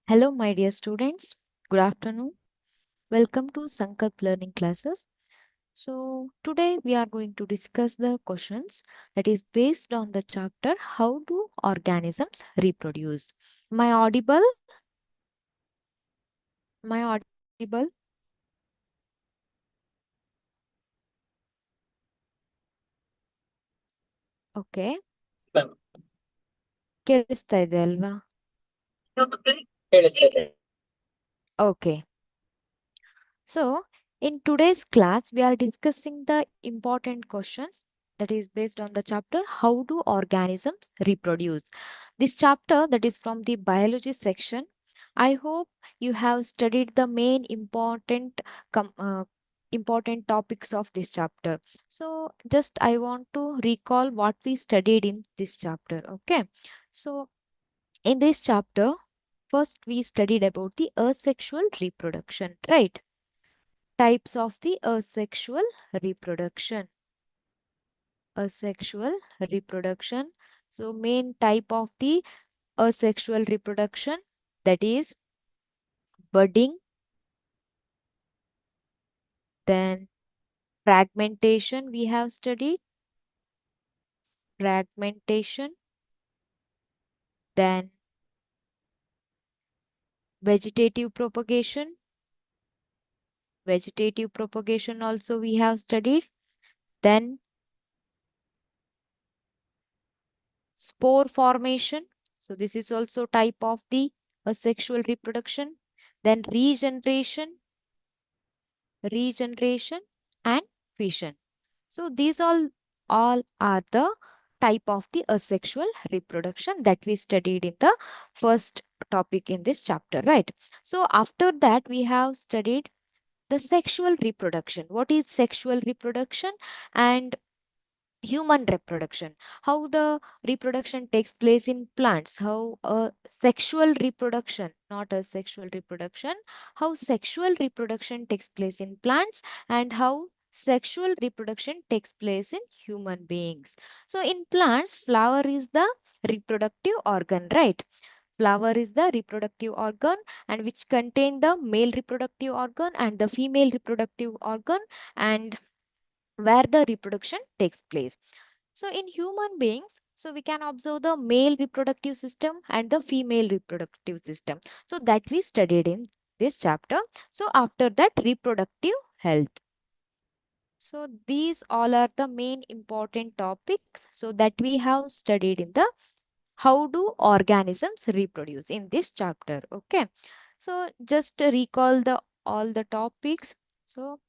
Hello, my dear students. Good afternoon. Welcome to Sankalp learning classes. So, today we are going to discuss the questions that is based on the chapter How do organisms reproduce? Am I audible? Am I audible? Okay. ಕೇಳಿಸ್ತಾ ಇದೆ ಅಲ್ವಾ? Okay. So, in today's class, we are discussing the important questions that is based on the chapter How do organisms reproduce? This chapter that is from the biology section. I hope you have studied the main important topics of this chapter. So, just I want to recall what we studied in this chapter. Okay. So, in this chapter, first we studied about the asexual reproduction, right? Types of the asexual reproduction. Asexual reproduction. So main type of the asexual reproduction, that is budding, then fragmentation we have studied, fragmentation, then vegetative propagation, vegetative propagation also we have studied, then spore formation. So this is also type of the asexual reproduction, then regeneration and fission. So these all are the type of the asexual reproduction that we studied in the first topic in this chapter, right? So after that we have studied the sexual reproduction. What is sexual reproduction and human reproduction? How the reproduction takes place in plants, how sexual reproduction, not a sexual reproduction, how sexual reproduction takes place in plants, and how sexual reproduction takes place in human beings. So in plants, flower is the reproductive organ, right? Flower is the reproductive organ, and which contain the male reproductive organ and the female reproductive organ, and where the reproduction takes place. So in human beings, so we can observe the male reproductive system and the female reproductive system. So that we studied in this chapter. So after that, reproductive health. So these all are the main important topics so that we have studied in the how do organisms reproduce in this chapter. Okay. So just to recall the all the topics. So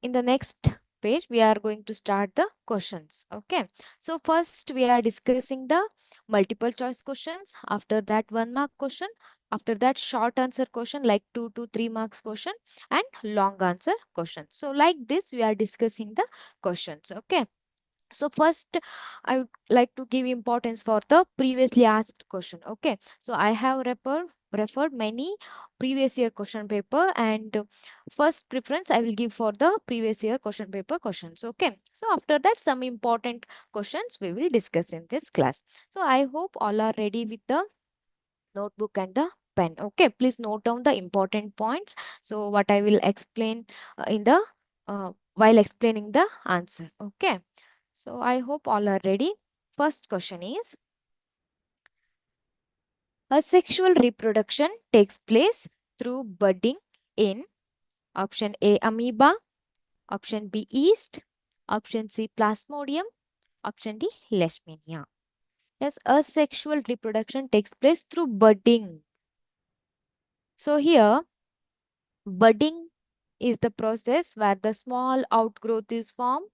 in the next page we are going to start the questions. Okay, so first we are discussing the multiple choice questions, after that 1 mark question, after that short answer question like 2 to 3 marks question, and long answer question. So like this we are discussing the questions. Okay, so first, I would like to give importance for the previously asked question. Okay, so I have referred many previous year question paper, and first preference I will give for the previous year question paper questions. Okay, so after that some important questions we will discuss in this class. So I hope all are ready with the notebook and the pen. Okay, please note down the important points. So what I will explain in the while explaining the answer. Okay. So I hope all are ready. First question is, asexual reproduction takes place through budding in option A amoeba, option B yeast, option C plasmodium, option D leishmania. Yes, asexual reproduction takes place through budding. So here, budding is the process where the small outgrowth is formed.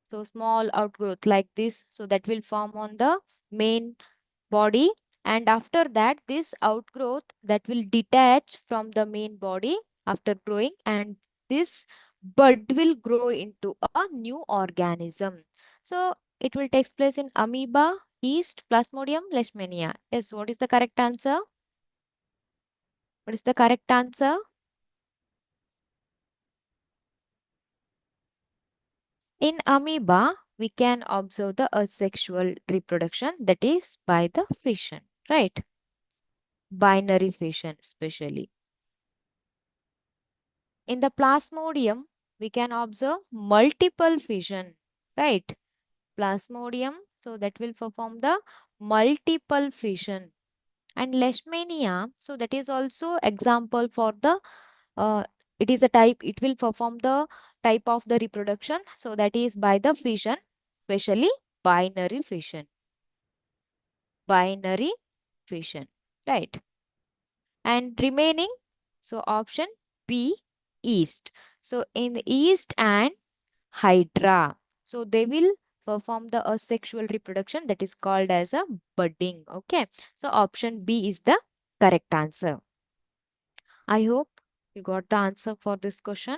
So small outgrowth like this, so that will form on the main body, and after that this outgrowth that will detach from the main body after growing, and this bud will grow into a new organism. So it will take place in amoeba, yeast, plasmodium, leishmania. Yes, what is the correct answer? What is the correct answer? In amoeba we can observe the asexual reproduction, that is by the fission, right? binary fission especially. In the plasmodium, we can observe multiple fission, right? Plasmodium, so that will perform the multiple fission. And leishmania, so that is also example for the, uh, it is a type, it will perform the type of the reproduction, so that is by the fission, especially binary fission. Binary fission, right? And remaining, so option B, yeast. So in the yeast and hydra, so they will perform the asexual reproduction, that is called as a budding. Okay, so option B is the correct answer. I hope you got the answer for this question.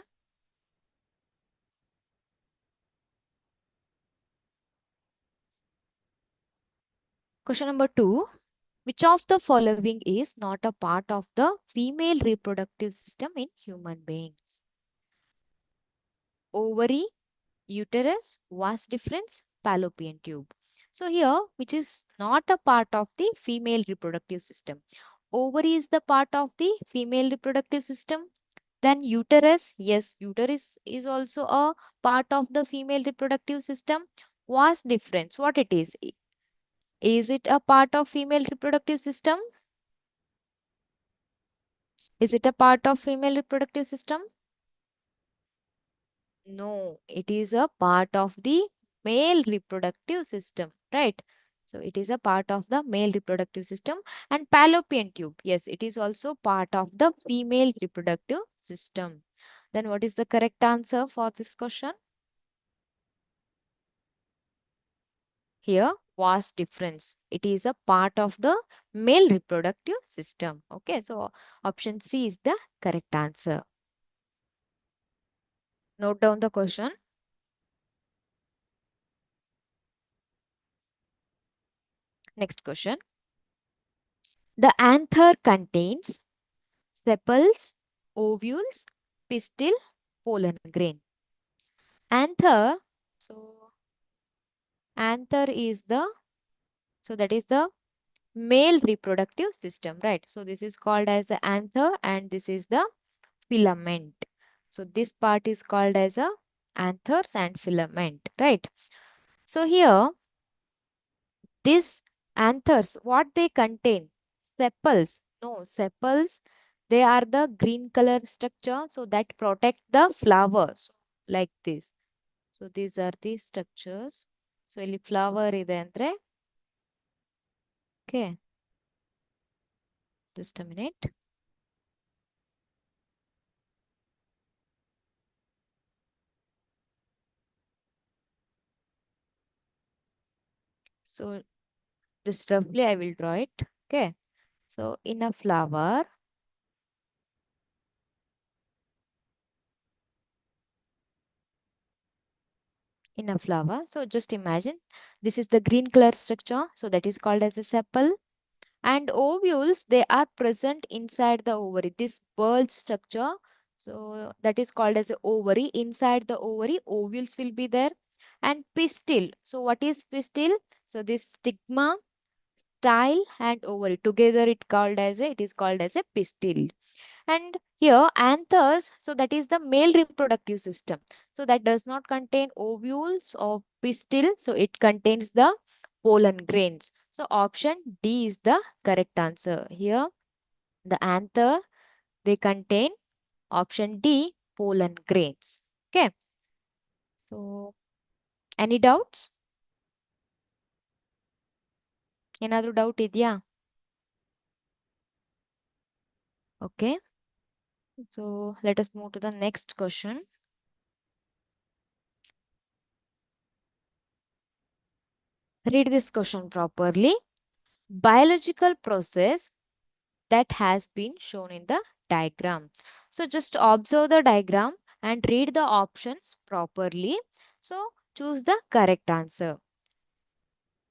Question number 2. Which of the following is not a part of the female reproductive system in human beings? Ovary, uterus, vas deferens, fallopian tube. So here, which is not a part of the female reproductive system. Ovary is the part of the female reproductive system. Then uterus, yes, uterus is also a part of the female reproductive system. Vas deferens, what it is? Is it a part of female reproductive system? Is it a part of female reproductive system? No, it is a part of the male reproductive system, right? So it is a part of the male reproductive system. And fallopian tube, yes, it is also part of the female reproductive system. Then what is the correct answer for this question? Here, vas deferens. It is a part of the male reproductive system. Okay, so option C is the correct answer. Note down the question. Next question. The anther contains sepals, ovules, pistil, pollen grain. Anther, so anther is the, so that is the male reproductive system, right? So this is called as the anther and this is the filament. So this part is called as a anthers and filament, right? So here, this anthers, what they contain? Sepals. No, sepals, they are the green color structure, so that protect the flowers, like this. So these are the structures. So ಇಲ್ಲಿ flower ಇದೆ ಅಂದ್ರೆ, okay, just a minute. So just roughly I will draw it. Okay. So in a flower, so just imagine this is the green color structure. So that is called as a sepal. And ovules, they are present inside the ovary. This bulge structure, so that is called as a ovary. Inside the ovary, ovules will be there. And pistil. So what is pistil? So this stigma, style and ovary together it is called as a pistil. And here anthers, so that is the male reproductive system. So that does not contain ovules or pistil. So it contains the pollen grains. So option D is the correct answer. Here the anther, they contain option D, pollen grains. Okay. So any doubts? ಏನಾದ್ರೂ doubt ಇದೆಯಾ? Okay. So let us move to the next question. Read this question properly. Biological process that has been shown in the diagram. So just observe the diagram and read the options properly. So choose the correct answer.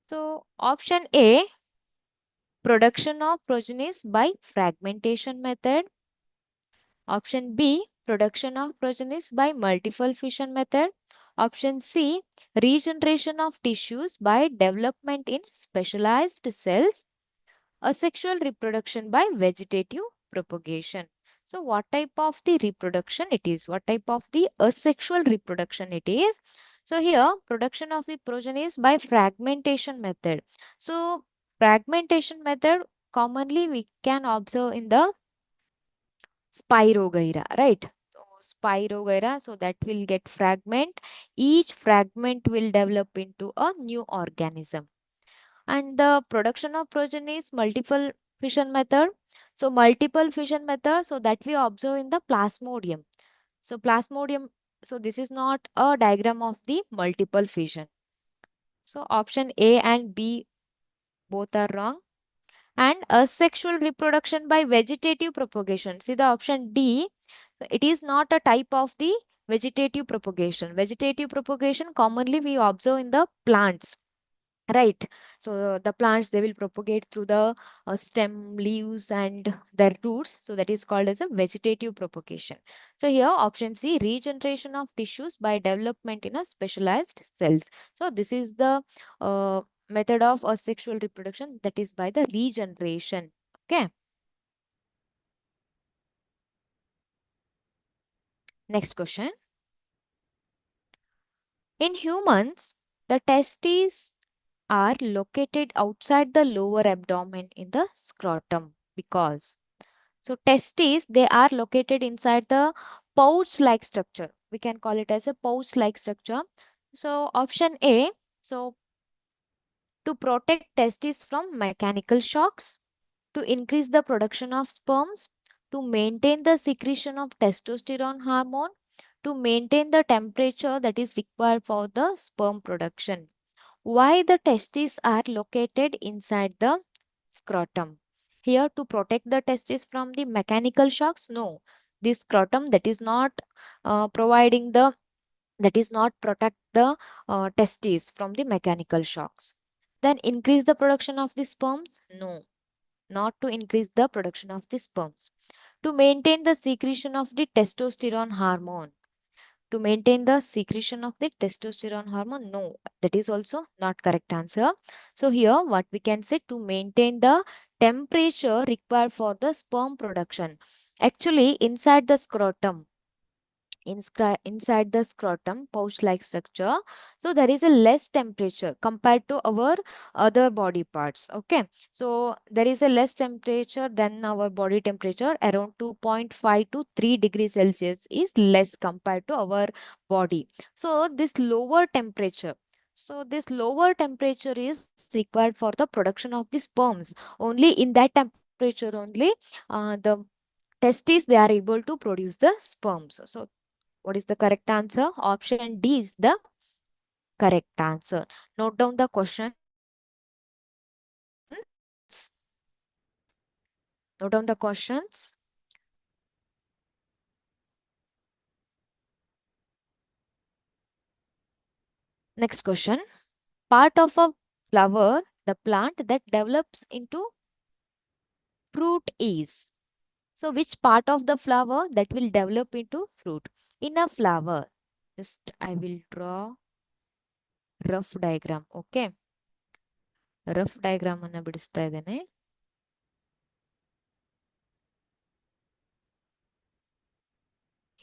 So option A, production of progenies by fragmentation method. Option B, production of progenies by multiple fission method. Option C, regeneration of tissues by development in specialized cells. asexual reproduction by vegetative propagation. So what type of the reproduction it is? What type of the asexual reproduction it is? So here production of the progeny is by fragmentation method. So fragmentation method commonly we can observe in the Spirogyra, right? So Spirogyra, so that will get fragment. Each fragment will develop into a new organism. And the production of progeny is multiple fission method. So multiple fission method, so that we observe in the plasmodium. So plasmodium, so this is not a diagram of the multiple fission. So option A and B both are wrong. And asexual reproduction by vegetative propagation. See the option D, it is not a type of the vegetative propagation. Vegetative propagation commonly we observe in the plants, right? So the plants, they will propagate through the stem, leaves and their roots. So that is called as a vegetative propagation. So here option C, regeneration of tissues by development in a specialized cells. So this is the uh, method of asexual reproduction, that is by the regeneration. Okay. Next question. In humans, the testes are located outside the lower abdomen in the scrotum because, so testes, they are located inside the pouch-like structure. We can call it as a pouch-like structure. So option A, so to protect testes from mechanical shocks, to increase the production of sperms, to maintain the secretion of testosterone hormone, to maintain the temperature that is required for the sperm production. Why the testes are located inside the scrotum? Here to protect the testes from the mechanical shocks? No. This scrotum, that is not providing the, that is not protect the testes from the mechanical shocks. Then increase the production of the sperms? No, not to increase the production of the sperms. To maintain the secretion of the testosterone hormone. To maintain the secretion of the testosterone hormone? No, that is also not correct answer. So here what we can say, to maintain the temperature required for the sperm production. Actually inside the scrotum, inside the scrotum pouch like structure, so there is a less temperature compared to our other body parts. Okay, so there is a less temperature than our body temperature, around 2.5 to 3 degrees Celsius is less compared to our body. So this lower temperature, so this lower temperature is required for the production of the sperms. Only in that temperature only the testes, they are able to produce the sperms. So what is the correct answer? Option D is the correct answer. Note down the questions. Note down the questions. Next question. Part of a flower, the plant that develops into fruit is. So which part of the flower that will develop into fruit? In a flower. Just I will draw rough diagram. Okay. Rough diagram ಅನ್ನ ಬಿಡಿಸ್ತಾ ಇದ್ದೇನೆ.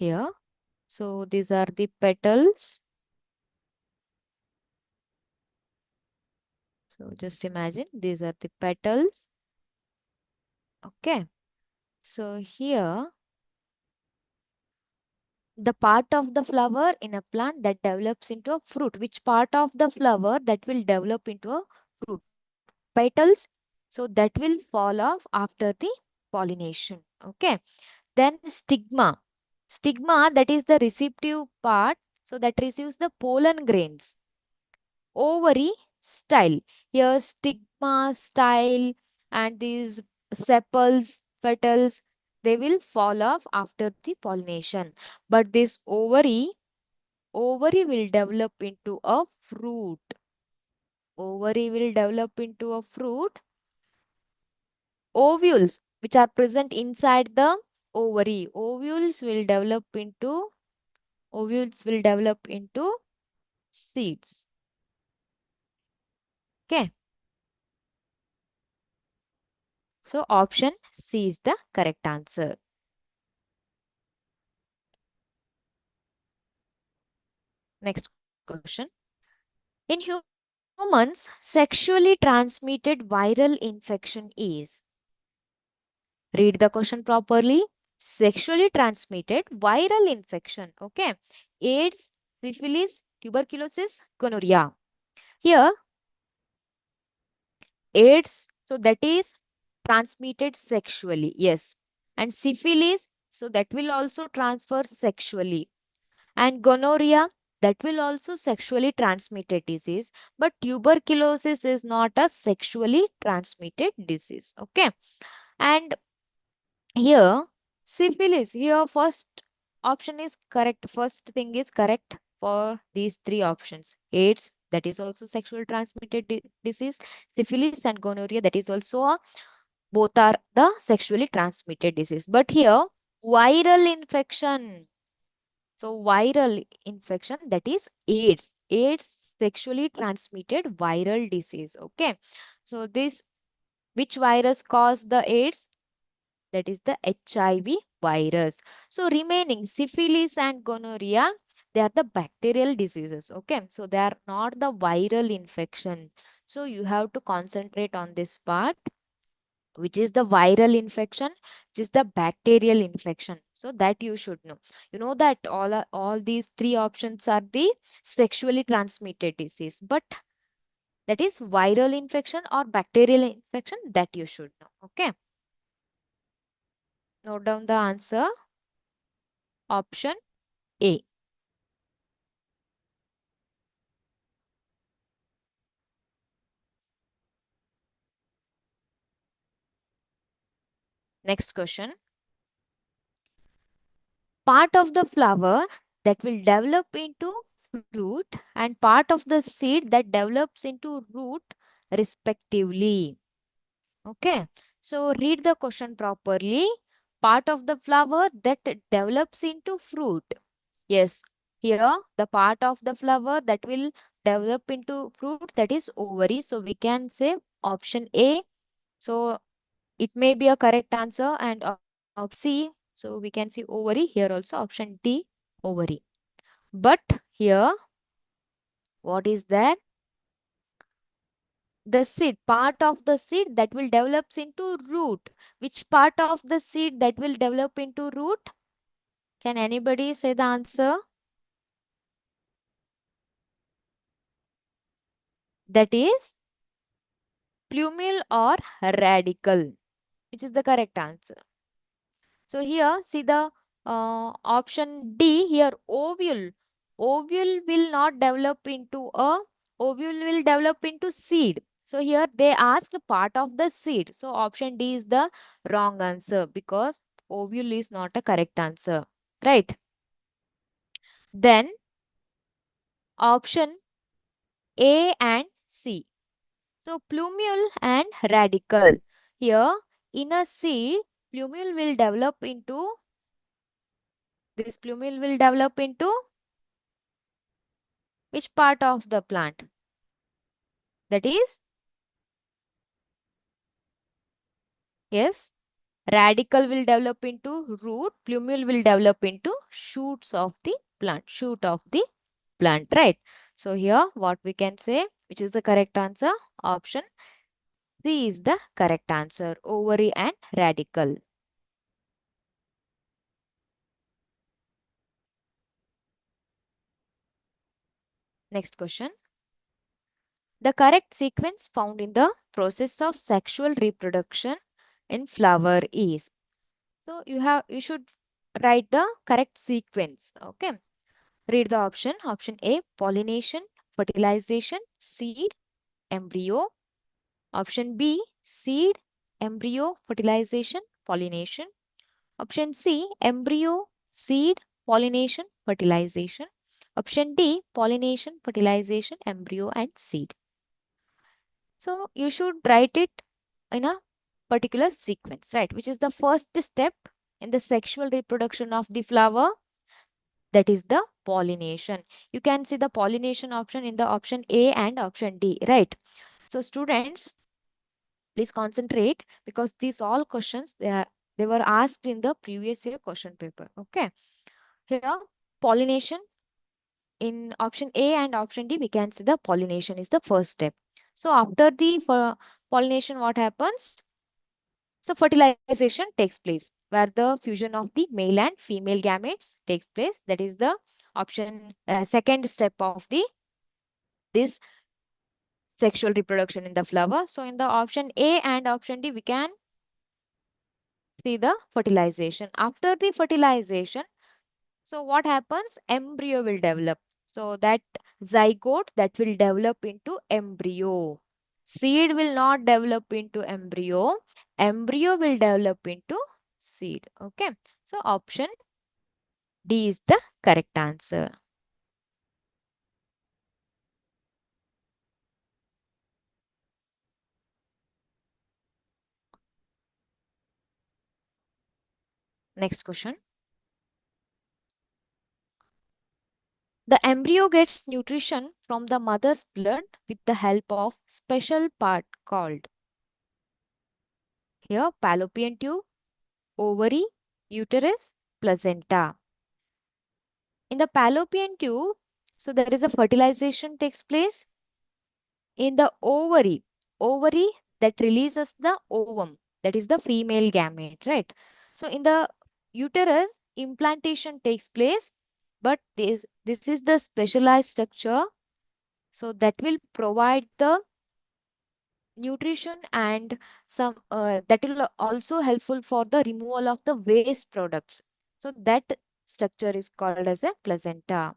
Here. So these are the petals. So just imagine these are the petals. Okay. So here the part of the flower in a plant that develops into a fruit. Which part of the flower that will develop into a fruit? Petals. So that will fall off after the pollination. Okay. Then stigma. Stigma, that is the receptive part. So that receives the pollen grains. Ovary, style. Here stigma, style and these sepals, petals, they will fall off after the pollination. But this ovary will develop into a fruit. Ovary will develop into a fruit. Ovules, which are present inside the ovary, ovules will develop into seeds. Okay. So option C is the correct answer. Next question. In humans, sexually transmitted viral infection is. Read the question properly. Sexually transmitted viral infection. Okay. AIDS, syphilis, tuberculosis, gonorrhea. Here, AIDS, so that is transmitted sexually. Yes. And syphilis, so that will also transfer sexually. And gonorrhea, that will also sexually transmitted disease. But tuberculosis is not a sexually transmitted disease. Okay. And here, syphilis, here first option is correct. First thing is correct for these three options. AIDS, that is also sexual transmitted disease. Syphilis and gonorrhea, that is also a, both are the sexually transmitted disease. But here, viral infection. So viral infection, that is AIDS. AIDS, sexually transmitted viral disease. Okay. So this, which virus caused the AIDS? That is the HIV virus. So remaining syphilis and gonorrhea, they are the bacterial diseases. Okay. So they are not the viral infection. So you have to concentrate on this part, which is the viral infection, which is the bacterial infection. So that you should know. You know that all these three options are the sexually transmitted disease. But that is viral infection or bacterial infection, that you should know. Okay. Note down the answer. Option A. Next question. Part of the flower that will develop into fruit and part of the seed that develops into root respectively. Okay. So read the question properly. Part of the flower that develops into fruit. Yes. Here the part of the flower that will develop into fruit, that is ovary. So we can say option A. So it may be a correct answer, and option C. So we can see ovary. Here also option D, ovary. But here, what is that? The seed, part of the seed that will develops into root. Which part of the seed that will develop into root? Can anybody say the answer? That is plumule or radical, which is the correct answer. So here, see the option D here, ovule. Ovule will not develop into a, ovule will develop into seed. So here they asked part of the seed. So option D is the wrong answer because ovule is not a correct answer. Right. Then option A and C. So plumule and radical. Here in a seed, plumule will develop into, this plumule will develop into which part of the plant? That is, yes, radical will develop into root, plumule will develop into shoots of the plant, shoot of the plant, right? So here what we can say, which is the correct answer? Option C is the correct answer, ovary and radical. Next question. The correct sequence found in the process of sexual reproduction in flower is. So you should write the correct sequence. Okay. Read the option. Option A, pollination, fertilization, seed, embryo. Option B, seed, embryo, fertilization, pollination. Option C, embryo, seed, pollination, fertilization. Option D, pollination, fertilization, embryo and seed. So you should write it in a particular sequence, right? Which is the first step in the sexual reproduction of the flower, that is the pollination. You can see the pollination option in the option A and option D, right? So students, Please concentrate because these all questions they were asked in the previous year question paper. Okay. Here, pollination in option A and option D, we can see the pollination is the first step. So after the pollination, what happens? So fertilization takes place where the fusion of the male and female gametes takes place. That is the option second step of the this sexual reproduction in the flower. So in the option A and option D, we can see the fertilization. After the fertilization, so what happens? Embryo will develop. So that zygote that will develop into embryo. Seed will not develop into embryo. Embryo will develop into seed. Okay. So option D is the correct answer. Next question. The embryo gets nutrition from the mother's blood with the help of special part called here fallopian tube, ovary, uterus, placenta. In the fallopian tube, so there is a fertilization takes place. In the ovary that releases the ovum, that is the female gamete, right? So in the uterus, implantation takes place, but this is the specialized structure, so that will provide the nutrition and some that will also helpful for the removal of the waste products. So that structure is called as a placenta.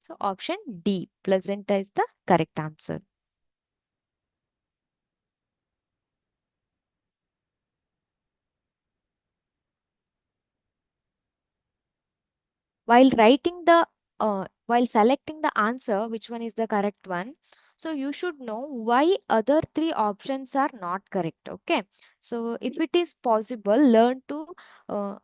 So option D, placenta is the correct answer. While writing the while selecting the answer, which one is the correct one? So you should know why other three options are not correct. Okay. So if it is possible, uh,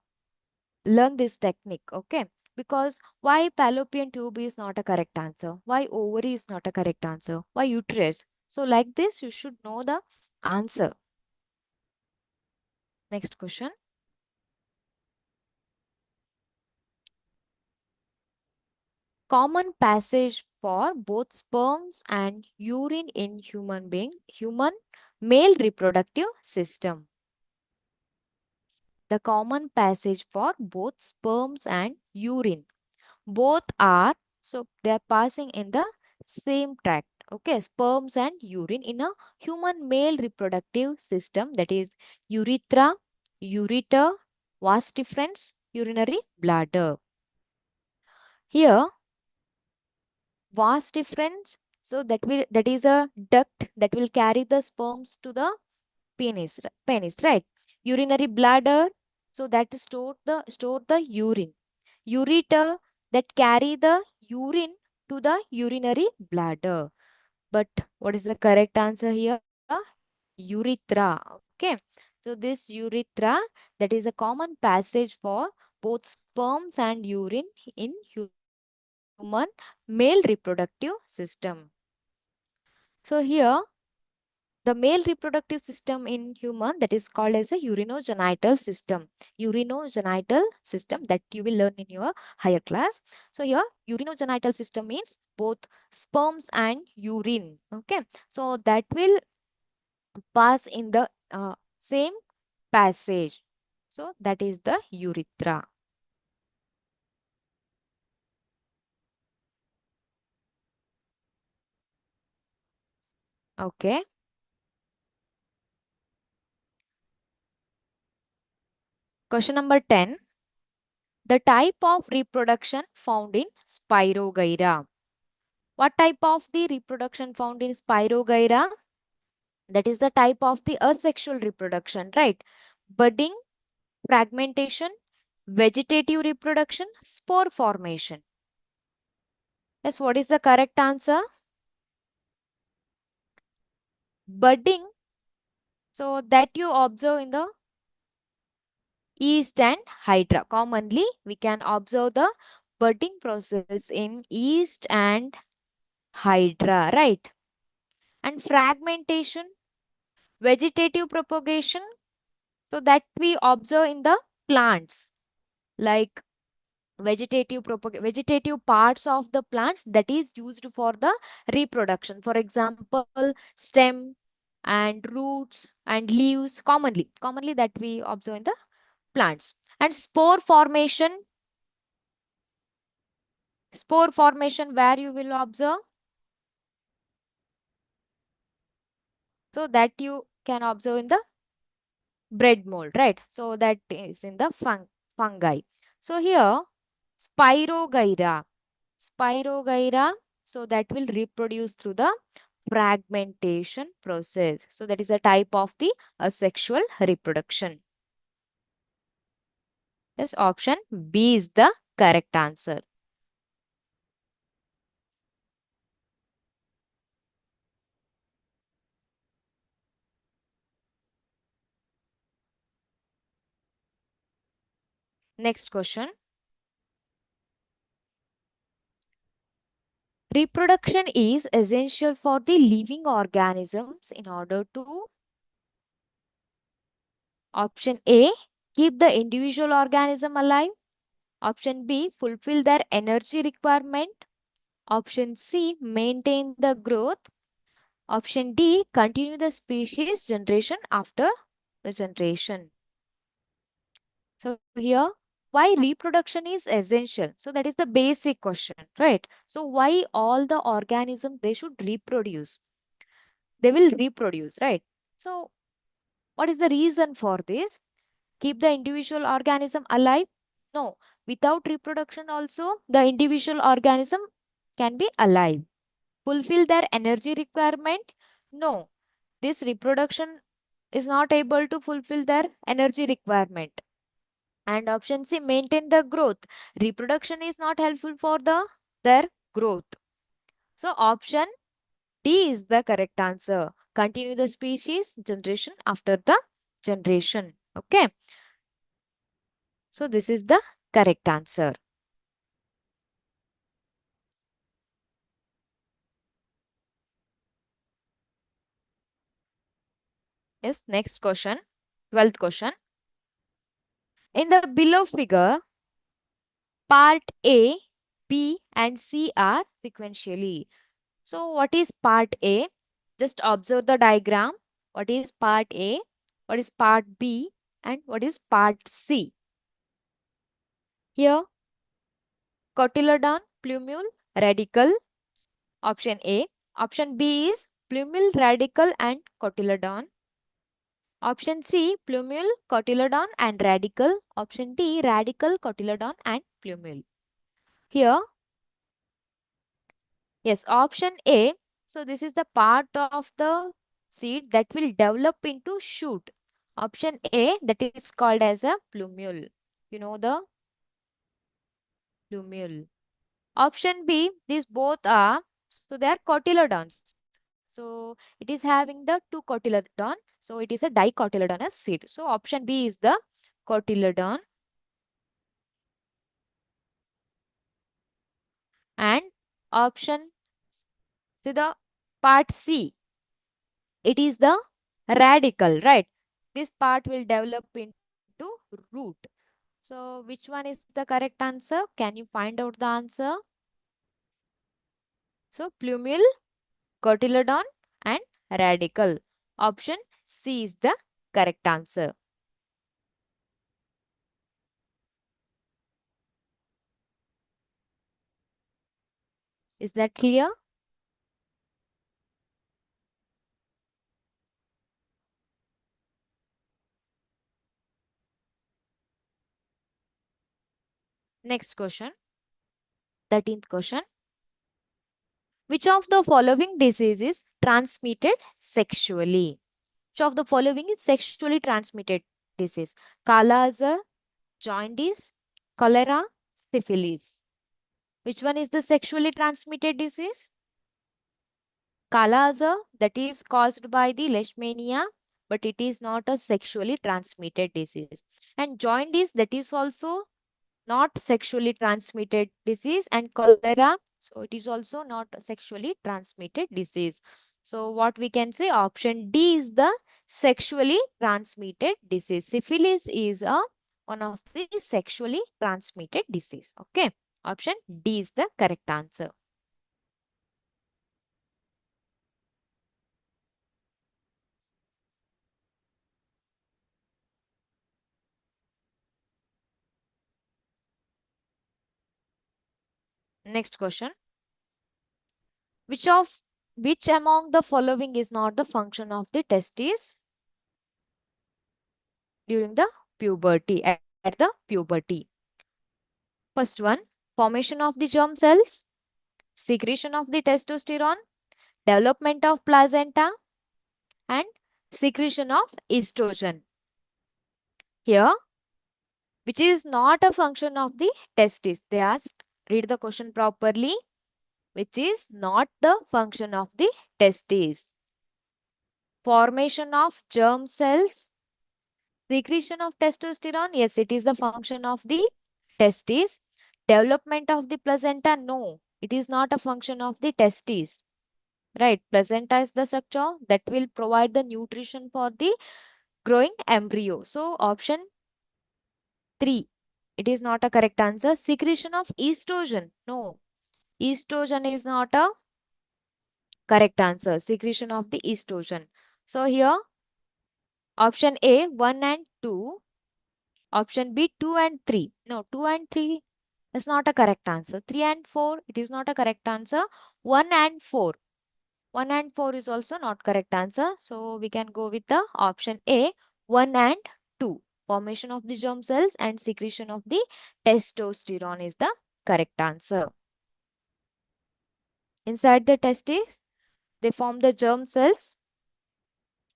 learn this technique. Okay. Because why fallopian tube is not a correct answer? Why ovary is not a correct answer? Why uterus? So like this, you should know the answer. Next question. Common passage for both sperms and urine in human male reproductive system. The common passage for both sperms and urine. Both are, so they are passing in the same tract. Okay, sperms and urine in a human male reproductive system, that is urethra, ureter, vas deferens, urinary bladder. Here vas deferens, so that is a duct that will carry the sperms to the penis, right? Urinary bladder, so that store the urine. Ureter, that carry the urine to the urinary bladder. But what is the correct answer here? Urethra. Okay, so this urethra, that is a common passage for both sperms and urine in human male reproductive system. So here the male reproductive system in human, that is called as a urinogenital system. Urinogenital system that you will learn in your higher class. So here urinogenital system means both sperms and urine. Okay. So that will pass in the same passage. So that is the urethra. Okay. Question number 10. The type of reproduction found in Spirogyra. What type of the reproduction found in Spirogyra? That is the type of the asexual reproduction, right? Budding, fragmentation, vegetative reproduction, spore formation. Yes, what is the correct answer? Budding, so that you observe in the yeast and hydra. Commonly, we can observe the budding process in yeast and hydra, right? And fragmentation, Vegetative propagation, so that we observe in the plants, like vegetative parts of the plants that is used for the reproduction. For example, stem and roots and leaves, commonly that we observe in the plants. And spore formation where you will observe, so that you can observe in the bread mold, right? So that is in the fungi. So here spirogyra, spirogyra, so that will reproduce through the fragmentation process. So that is a type of the asexual reproduction. Yes, option B is the correct answer. Next question. Reproduction is essential for the living organisms in order to, option A, keep the individual organism alive. Option B, fulfill their energy requirement. Option C, maintain the growth. Option D, continue the species generation after the generation. So here, why reproduction is essential? So that is the basic question, right? So why all the organisms, they should reproduce? They will reproduce, right? So what is the reason for this? Keep the individual organism alive? No. Without reproduction also, the individual organism can be alive. Fulfill their energy requirement? No. This reproduction is not able to fulfill their energy requirement. And option C, maintain the growth. Reproduction is not helpful for their growth. So option D is the correct answer. Continue the species generation after the generation. Okay. So this is the correct answer. Yes, next question. 12th question. In the below figure, part A, B and C are sequentially. So what is part A? Just observe the diagram. What is part A? What is part B? And what is part C? Here, cotyledon, plumule, radicle. Option A. Option B is plumule, radicle and cotyledon. Option C, plumule, cotyledon and radicle. Option D, radicle, cotyledon and plumule. Here, yes, option A. So this is the part of the seed that will develop into shoot. Option A, that is called as a plumule. You know the plumule. Option B, these both are, so they are cotyledons. So it is having the two cotyledon. So it is a dicotyledonous seed. So option B is the cotyledon. And option, see the part C, it is the radical, right? This part will develop into root. So which one is the correct answer? Can you find out the answer? So plumule, cotyledon and radical. Option C is the correct answer. Is that clear? Next question, 13th question. Which of the following disease is transmitted sexually? Which of the following is sexually transmitted disease? Kala azar, jaundice, cholera, syphilis. Which one is the sexually transmitted disease? Kala azar, that is caused by the leishmania, but it is not a sexually transmitted disease. And jaundice, that is also not sexually transmitted disease. And cholera, so it is also not a sexually transmitted disease. So what we can say, option D is the sexually transmitted disease. Syphilis is one of the sexually transmitted disease. Okay. Option D is the correct answer. Next question. Which of which among the following is not the function of the testes during the puberty, at the puberty? First one, formation of the germ cells, secretion of the testosterone, development of placenta, and secretion of estrogen. Here, which is not a function of the testis? They asked, read the question properly. Which is not the function of the testis? Formation of germ cells, secretion of testosterone, yes, it is the function of the testes. Development of the placenta, no, it is not a function of the testes. Right, placenta is the structure that will provide the nutrition for the growing embryo. So option 3, it is not a correct answer. Secretion of estrogen, no, estrogen is not a correct answer. Secretion of the estrogen. So here option A 1 and 2, option B 2 and 3. No, 2 and 3 is not a correct answer. 3 and 4, it is not a correct answer. 1 and 4. 1 and 4 is also not correct answer. So we can go with the option A 1 and 2. Formation of the germ cells and secretion of the testosterone is the correct answer. Inside the testes, they form the germ cells,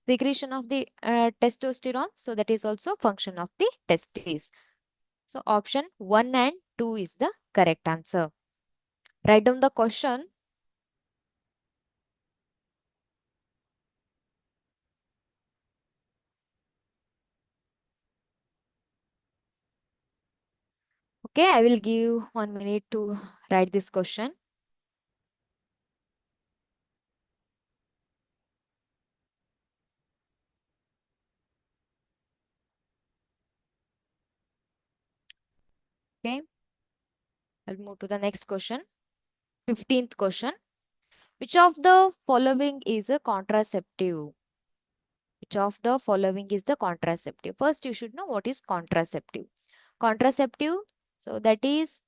secretion of the testosterone. So that is also function of the testes. So option 1 and 2 is the correct answer. Write down the question. Okay, I will give 1 minute to write this question. Okay, I'll move to the next question. 15th question. Which of the following is a contraceptive? Which of the following is the contraceptive? First, you should know what is contraceptive. Contraceptive, so that is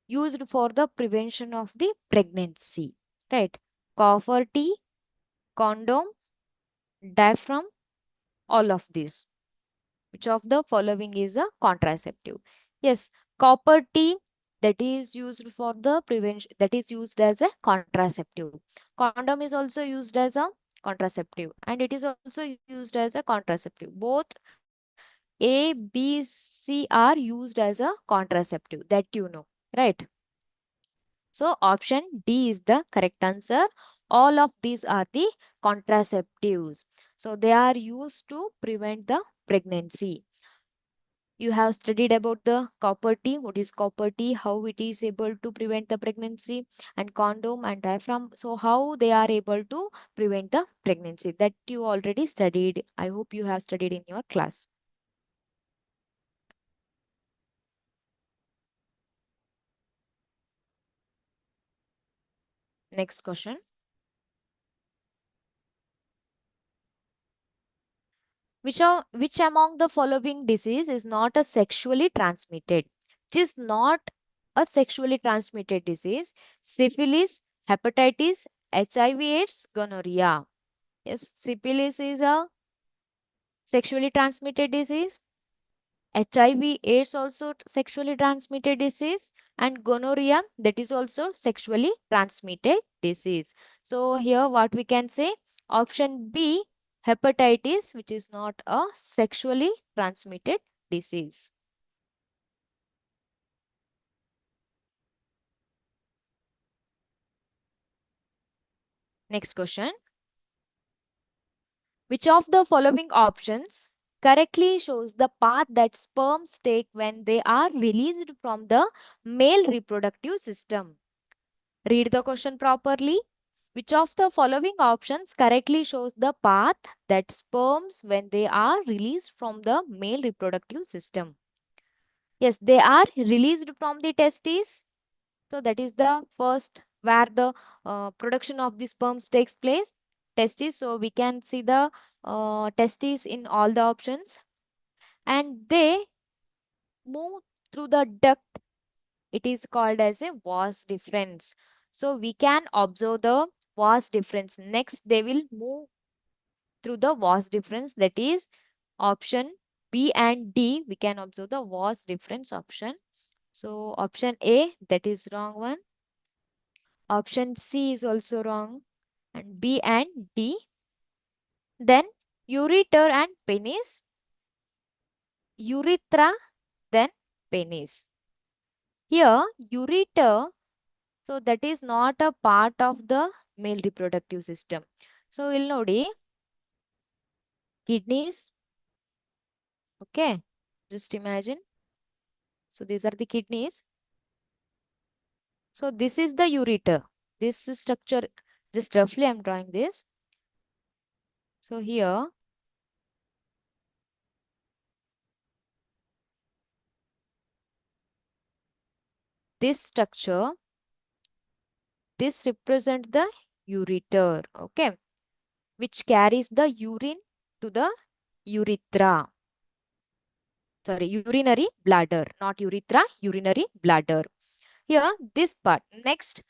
used for the prevention of the pregnancy, right? Copper T, condom, diaphragm, all of these. Which of the following is a contraceptive? Yes, copper T, that is used for the prevention, that is used as a contraceptive. Condom is also used as a contraceptive, and it is also used as a contraceptive. Both A, B, C are used as a contraceptive, that you know, right? So option D is the correct answer. All of these are the contraceptives. So they are used to prevent the pregnancy. You have studied about the copper T, what is copper T, how it is able to prevent the pregnancy, and condom and diaphragm. So how they are able to prevent the pregnancy, that you already studied. I hope you have studied in your class. Next question. Which among the following disease is not a sexually transmitted? It is not a sexually transmitted disease. Syphilis, hepatitis, HIV/AIDS, gonorrhea. Yes, syphilis is a sexually transmitted disease. HIV/AIDS also sexually transmitted disease, and gonorrhea, that is also sexually transmitted disease. So here what we can say, option B, hepatitis, which is not a sexually transmitted disease. Next question. Which of the following options correctly shows the path that sperms take when they are released from the male reproductive system? Read the question properly. Which of the following options correctly shows the path that sperms when they are released from the male reproductive system? Yes, they are released from the testes. So that is the first where the production of the sperms takes place. Testes. So we can see the testes in all the options. And they move through the duct. It is called as a vas deferens. So we can observe the vas deferens. Next, they will move through the vas deferens. That is option B and D. We can observe the vas deferens option. So option A, that is wrong one. Option C is also wrong. And B and D. Then ureter and penis. Urethra, then penis. Here, ureter, so that is not a part of the male reproductive system. So, ಇಲ್ಲಿ ನೋಡಿ kidneys. Okay, just imagine. So, these are the kidneys. So, this is the ureter. This structure, just roughly I'm drawing this. So, here, this structure, this represents the ureter, okay, which carries the urine to the urethra. Sorry, urinary bladder, not urethra, urinary bladder. Here, this part. Next,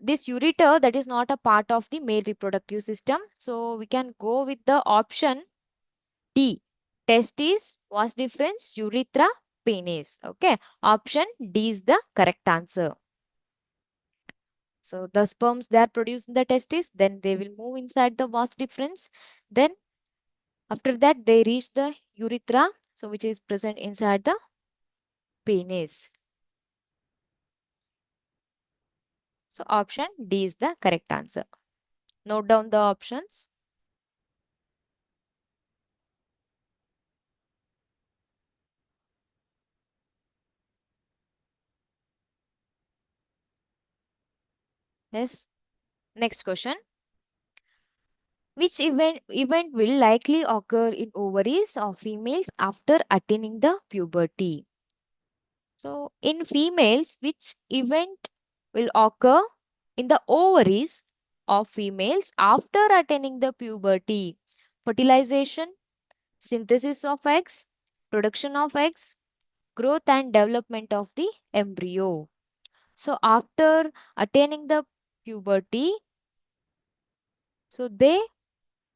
this ureter, that is not a part of the male reproductive system. So, we can go with the option D. Testes, vas deferens, urethra, penis. Okay. Option D is the correct answer. So, the sperms, they are produced in the testes. Then they will move inside the vas deferens. Then, after that, they reach the urethra. So, which is present inside the penis. So, option D is the correct answer. Note down the options. Yes. Next question. Which event will likely occur in ovaries of females after attaining the puberty? So, in females, which event will occur in the ovaries of females after attaining the puberty? Fertilization, synthesis of eggs, production of eggs, growth and development of the embryo. So, after attaining the puberty, so they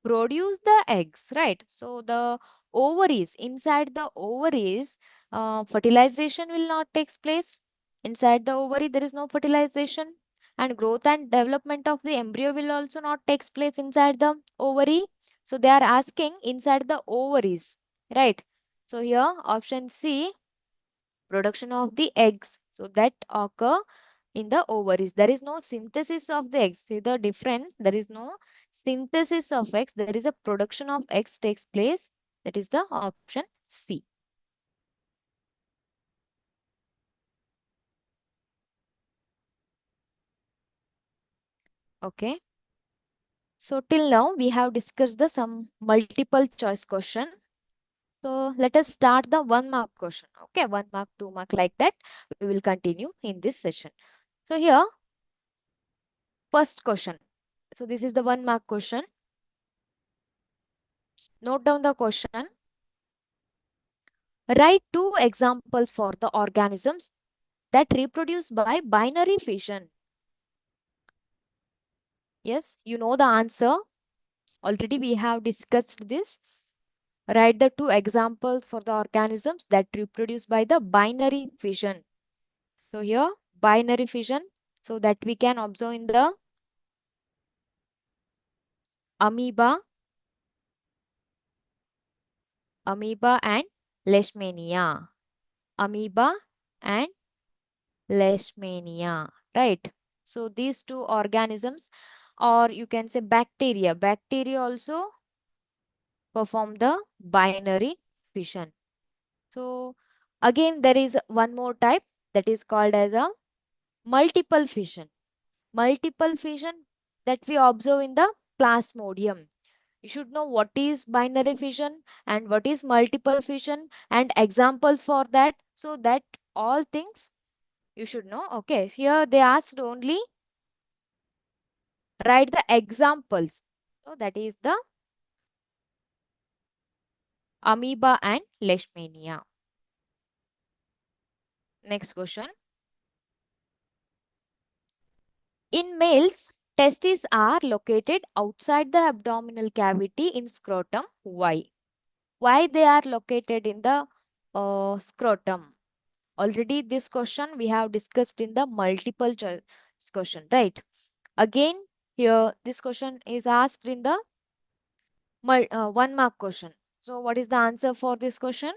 produce the eggs, right? So the ovaries, inside the ovaries, fertilization will not take place. Inside the ovary, there is no fertilization, and growth and development of the embryo will also not take place inside the ovary. So they are asking inside the ovaries, right? So here option C, production of the eggs. So that occur in the ovaries. There is no synthesis of the eggs. See the difference? There is no synthesis of eggs. There is a production of eggs takes place. That is the option C. Okay. So till now we have discussed the some multiple choice question. So let us start the 1 mark question. Okay, 1 mark, 2 mark, like that. We will continue in this session. So here, first question. So this is the 1 mark question. Note down the question. Write 2 examples for the organisms that reproduce by binary fission. Yes, you know the answer. Already we have discussed this. Write the 2 examples for the organisms that reproduce by the binary fission. So here, binary fission, so that we can observe in the amoeba, and leishmania. Amoeba and leishmania, right? So these 2 organisms, or you can say bacteria. Bacteria also perform the binary fission. So again, there is one more type that is called as a multiple fission. Multiple fission, that we observe in the plasmodium. You should know what is binary fission and what is multiple fission and examples for that. So that all things you should know. Okay, here they asked only write the examples. So that is the amoeba and leishmania. Next question. In males, testes are located outside the abdominal cavity in scrotum. Why? Why they are located in the scrotum? Already this question we have discussed in the multiple choice question, right? Again, here this question is asked in the 1 mark question. So what is the answer for this question?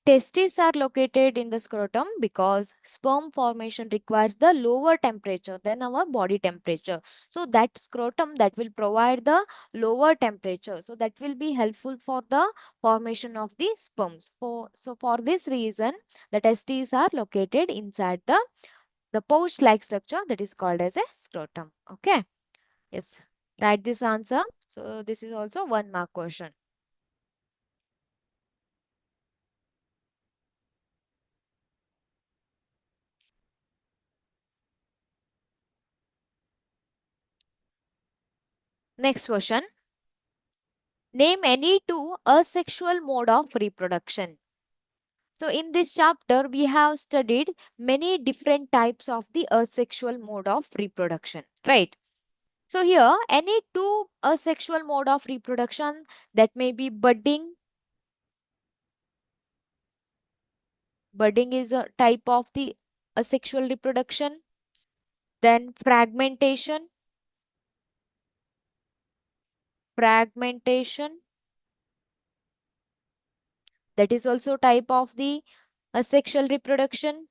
Testes are located in the scrotum because sperm formation requires the lower temperature than our body temperature. So that scrotum that will provide the lower temperature. So that will be helpful for the formation of the sperms. So for this reason, the testes are located inside the pouch-like structure that is called as a scrotum. Okay. Yes. Write this answer. So this is also 1 mark question. Next question. Name any two asexual mode of reproduction. So in this chapter, we have studied many different types of the asexual mode of reproduction, right? So here, any two asexual mode of reproduction, that may be budding. Budding is a type of the asexual reproduction. Then fragmentation. Fragmentation, that is also type of the asexual reproduction.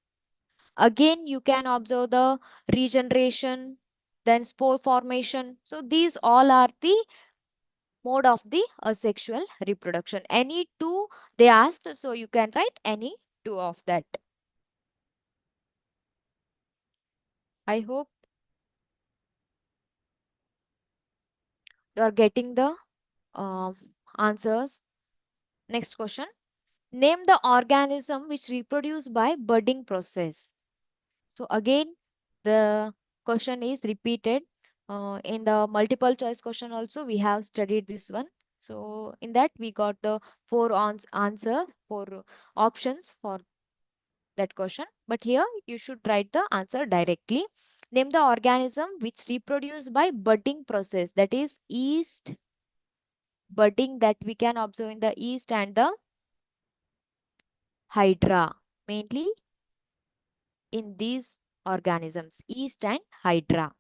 Again, you can observe the regeneration, then spore formation. So these all are the mode of the asexual reproduction. Any two they asked, so you can write any two of that. I hope you are getting the answers. Next question. Name the organism which reproduce by budding process. So again, the question is repeated. In the multiple choice question also, we have studied this one. So in that, we got the four options for that question. But here, you should write the answer directly. Name the organism which reproduce by budding process. That is yeast budding that we can observe in the yeast and the hydra. Mainly in these organisms, yeast and hydra.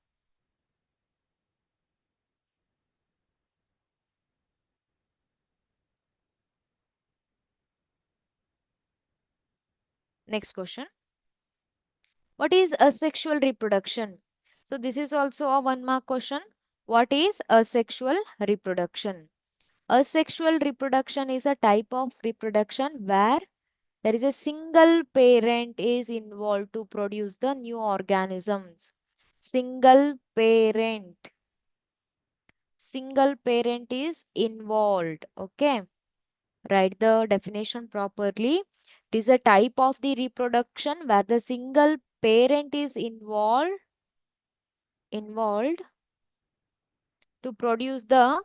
Next question. What is asexual reproduction? So this is also a 1 mark question. What is asexual reproduction? Asexual reproduction is a type of reproduction where there is a single parent is involved to produce the new organisms. Single parent. Single parent is involved. Okay. Write the definition properly. It is a type of the reproduction where the single parent is involved to produce the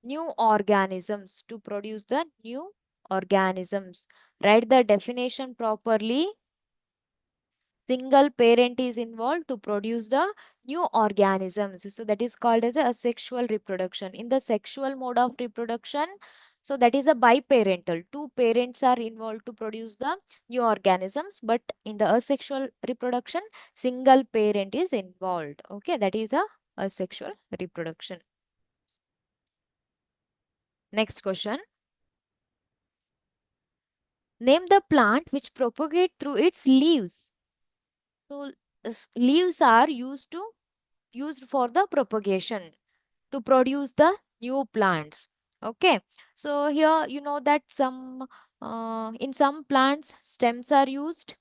new organisms. To produce the new organisms. Write the definition properly. Single parent is involved to produce the new organisms. So that is called as a asexual reproduction. In the sexual mode of reproduction, so that is a biparental. Two parents are involved to produce the new organisms. But in the asexual reproduction, single parent is involved. Okay, that is a asexual reproduction. Next question. Name the plant which propagate through its leaves. So leaves are used for the propagation to produce the new plants. Okay, so here you know that in some plants stems are used,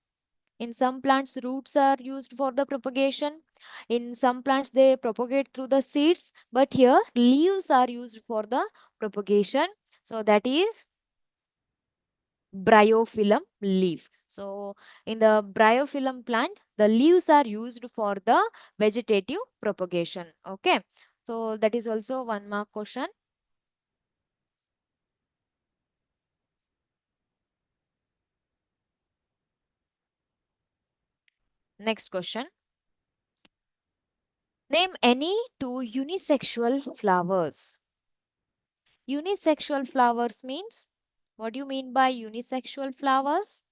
in some plants roots are used for the propagation. In some plants, they propagate through the seeds, but here leaves are used for the propagation. So that is bryophyllum leaf. So in the bryophyllum plant, the leaves are used for the vegetative propagation. Okay. So that is also one mark question. Next question. Name any two unisexual flowers. Unisexual flowers means, what do you mean by unisexual flowers?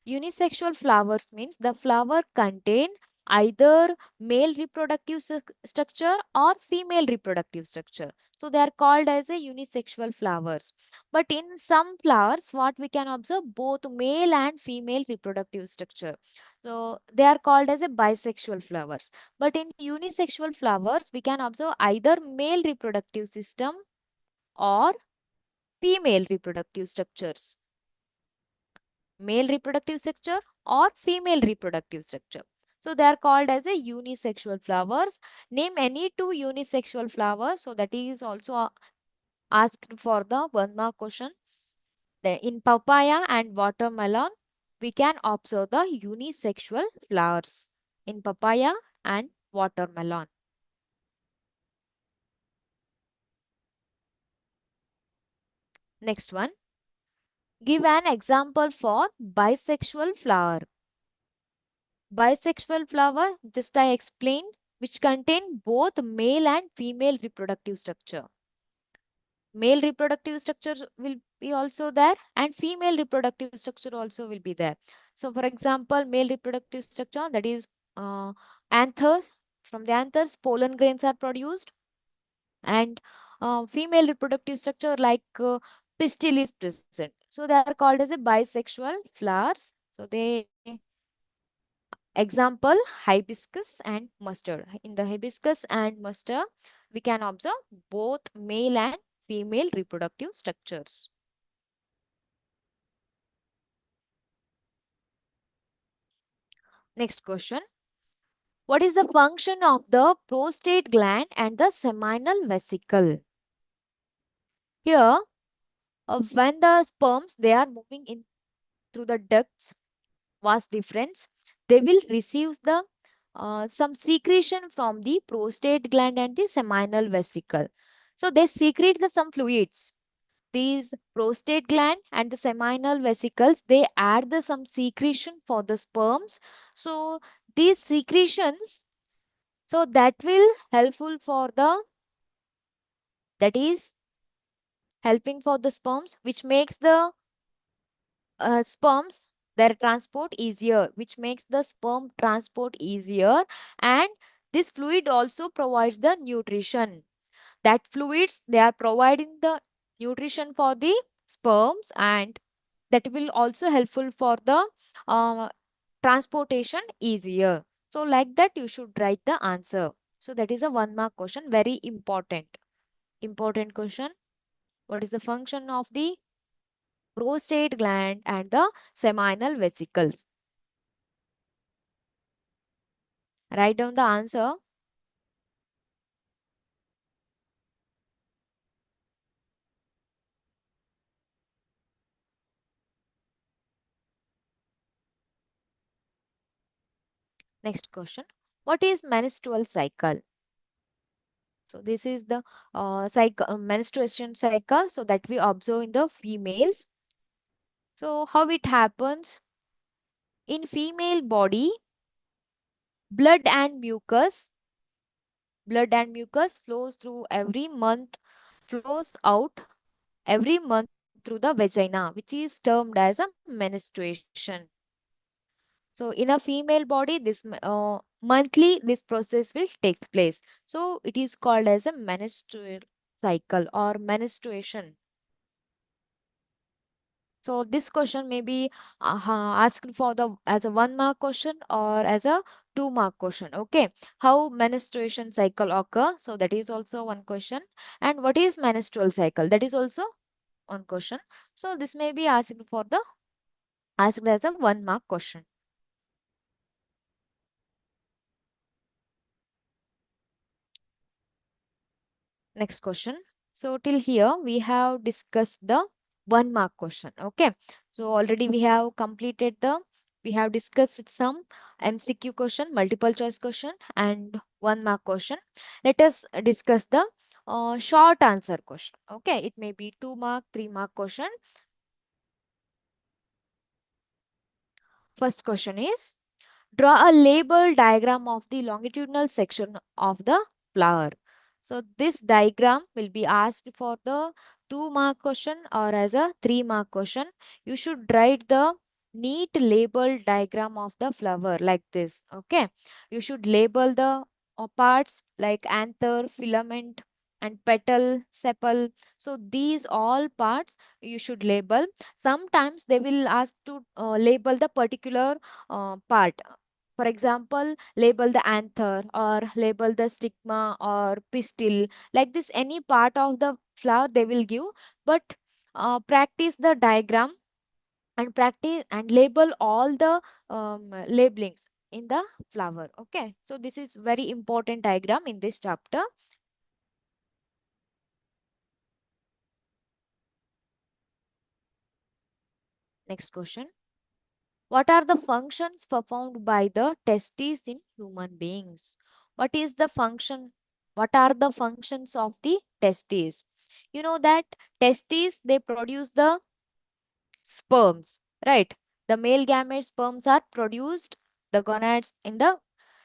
Unisexual flowers means the flower contain either male reproductive structure or female reproductive structure. So they are called as a unisexual flowers. But in some flowers, what we can observe, both male and female reproductive structure. So they are called as a bisexual flowers. But in unisexual flowers, we can observe either male reproductive system or female reproductive structures. Male reproductive structure or female reproductive structure. So they are called as a unisexual flowers. Name any two unisexual flowers. So that is also asked for the 1 mark question. In papaya and watermelon, we can observe the unisexual flowers in papaya and watermelon. Next one. Give an example for bisexual flower. Bisexual flower, just I explained, which contain both male and female reproductive structure. Male reproductive structure will be also there and female reproductive structure also will be there. So for example, male reproductive structure, that is anthers. From the anthers, pollen grains are produced, and female reproductive structure like pistil is present. So they are called as a bisexual flowers. So they example, hibiscus and mustard. In the hibiscus and mustard, we can observe both male and female reproductive structures. Next question. What is the function of the prostate gland and the seminal vesicle? Here, when the sperms, they are moving in through the ducts, vast difference, they will receive the some secretion from the prostate gland and the seminal vesicle. So they secrete some fluids. These prostate gland and the seminal vesicles, they add some secretion for the sperms. So these secretions, so that will helpful for the, that is helping for the sperms, which makes the sperms their transport easier, which makes the sperm transport easier. And this fluid also provides the nutrition. That fluids, they are providing the nutrition for the sperms, and that will also helpful for the uh, transportation easier. So like that you should write the answer. So that is a 1 mark question, very important question. What is the function of the prostate gland and the seminal vesicles? Write down the answer. Next question. What is menstrual cycle? So this is the menstruation cycle, so that we observe in the females. So how it happens? In female body, blood and mucus, blood and mucus flows through every month, flows out every month through the vagina, which is termed as a menstruation. So in a female body, this monthly this process will take place. So it is called as a menstrual cycle or menstruation. So this question may be asked for the as a 1 mark question or as a 2 mark question. Okay, how menstruation cycle occur? So that is also one question. And what is menstrual cycle? That is also one question. So this may be asked for the asked as a 1 mark question. Next question. So till here we have discussed the 1 mark question. Okay. So already we have discussed some MCQ question, multiple choice question and 1 mark question. Let us discuss the short answer question. Okay. It may be 2 mark, 3 mark question. First question is, draw a label diagram of the longitudinal section of the flower. So this diagram will be asked for the 2 mark question or as a 3 mark question. You should write the neat label diagram of the flower like this. Okay. You should label the parts like anther, filament and petal, sepal. So these all parts you should label. Sometimes they will ask to label the particular part. For example, label the anther or label the stigma or pistil. Like this, any part of the flower they will give, but practice the diagram and practice and label all the labelings in the flower. Okay, so this is very important diagram in this chapter. Next question. What are the functions performed by the testes in human beings? What is the function? What are the functions of the testes? You know that testes, they produce the sperms, right? The male gamete sperms are produced, the gonads in the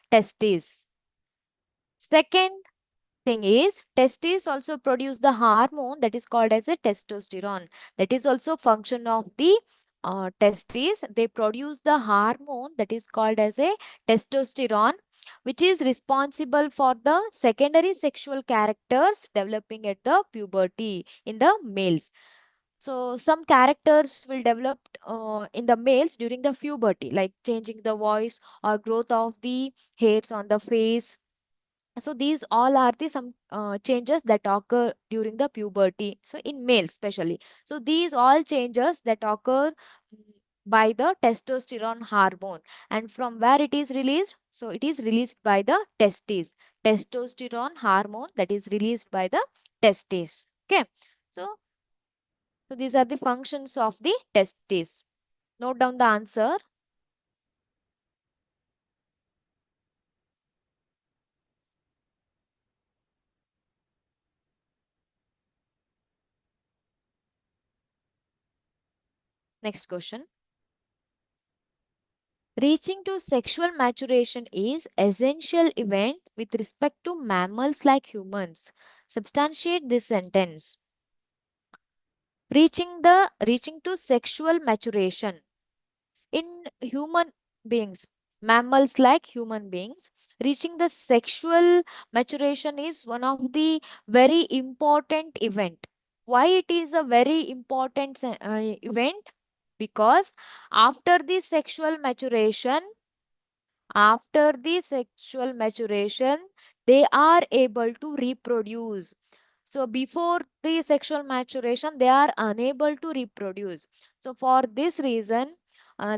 testes. Second thing is, testes also produce the hormone that is called as a testosterone. That is also function of the testes. They produce the hormone that is called as a testosterone, which is responsible for the secondary sexual characters developing at the puberty in the males. So some characters will develop in the males during the puberty, like changing the voice or growth of the hairs on the face. So these all are the some changes that occur during the puberty, so in males especially. So these all changes that occur by the testosterone hormone, and from where it is released, so it is released by the testes. Testosterone hormone that is released by the testes. Okay, so these are the functions of the testes. Note down the answer. Next question. Reaching to sexual maturation is essential event with respect to mammals like humans. Substantiate this sentence. Reaching to sexual maturation in human beings, mammals like human beings, reaching the sexual maturation is one of the very important event. Why it is a very important event? Because after the sexual maturation, after the sexual maturation, they are able to reproduce. So before the sexual maturation, they are unable to reproduce. So for this reason,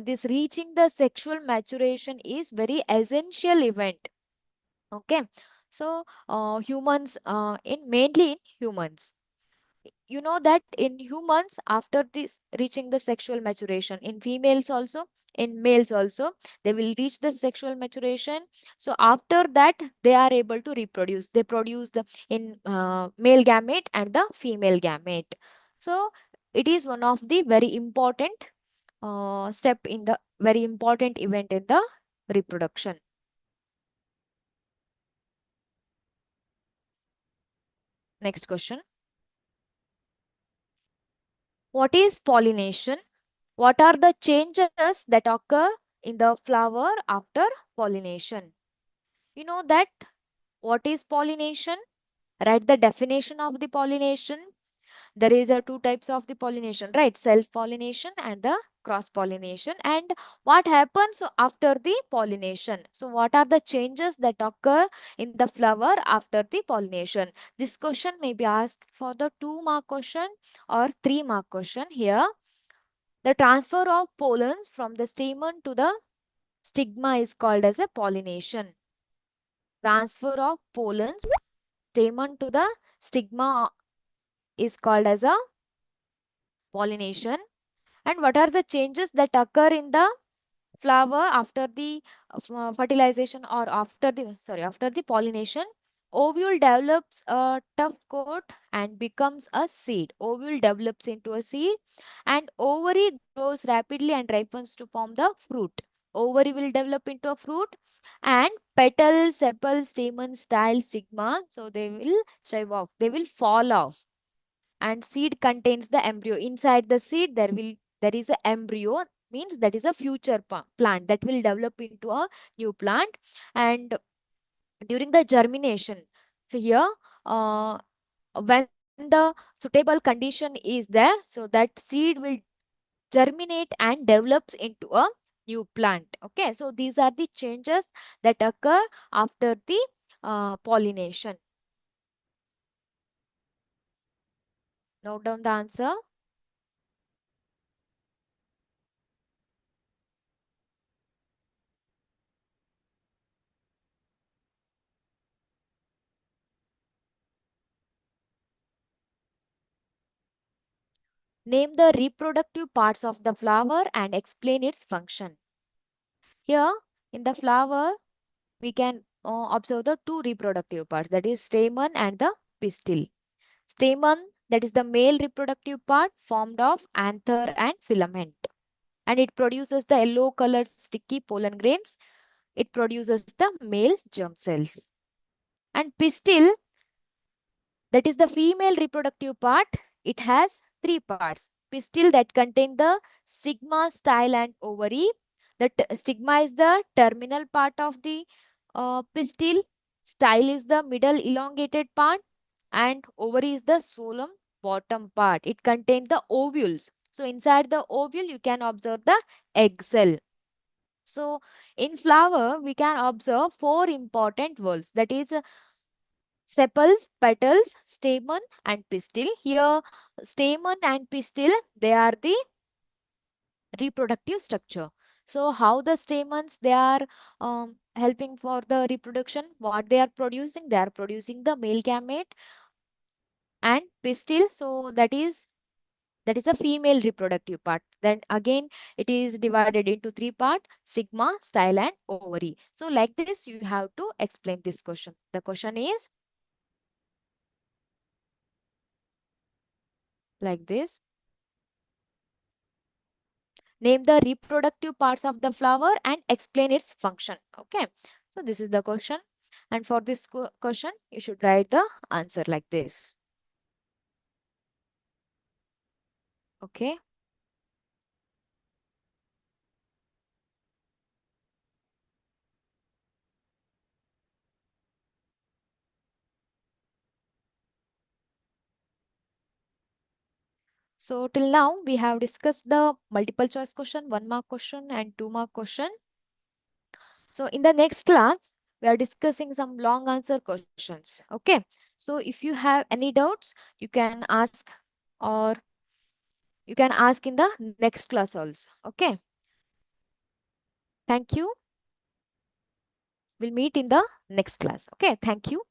this reaching the sexual maturation is very essential event. Okay. So humans, in mainly in humans, you know that in humans, after this reaching the sexual maturation, in females also, in males also, they will reach the sexual maturation. So after that, they are able to reproduce. They produce the in male gamete and the female gamete. So it is one of the very important step in the very important event in the reproduction. Next question. What is pollination? What are the changes that occur in the flower after pollination? You know that what is pollination? Write the definition of the pollination. There is a two types of the pollination, right? Self-pollination and the cross-pollination. And what happens after the pollination? So what are the changes that occur in the flower after the pollination? This question may be asked for the 2 mark question or 3 mark question here. The transfer of pollens from the stamen to the stigma is called as a pollination. Transfer of pollens stamen to the stigma is called as a pollination. And what are the changes that occur in the flower after the fertilization, or after the pollination? Ovule develops a tough coat and becomes a seed. Ovule develops into a seed, and ovary grows rapidly and ripens to form the fruit. Ovary will develop into a fruit, and petal, sepal, stamen, style, stigma, so they will strive off, they will fall off. And seed contains the embryo. Inside the seed there is a embryo, means that is a future plant that will develop into a new plant. And during the germination, so here, when the suitable condition is there, so that seed will germinate and develops into a new plant. Okay, so these are the changes that occur after the pollination. Note down the answer. Name the reproductive parts of the flower and explain its function. Here in the flower, we can observe the two reproductive parts, that is stamen and the pistil. Stamen, that is the male reproductive part, formed of anther and filament. And it produces the yellow colored sticky pollen grains. It produces the male germ cells. And pistil, that is the female reproductive part. It has three parts. Pistil, that contain the stigma, style and ovary. The stigma is the terminal part of the pistil. Style is the middle elongated part, and ovary is the solemn bottom part. It contains the ovules. So inside the ovule you can observe the egg cell. So in flower we can observe four important whorls, that is sepals, petals, stamen and pistil. Here stamen and pistil, they are the reproductive structure. So how the stamens, they are helping for the reproduction? What they are producing? They are producing the male gamete. And pistil, so that is a female reproductive part. Then again it is divided into three parts: stigma, style and ovary. So like this you have to explain this question. The question is like this. Name the reproductive parts of the flower and explain its function. Okay, so this is the question, and for this question you should write the answer like this. Okay, so till now we have discussed the multiple choice question, 1 mark question and 2 mark question. So in the next class, we are discussing some long answer questions. Okay. So if you have any doubts, you can ask, or you can ask in the next class also. Okay. Thank you. We'll meet in the next class. Okay. Thank you.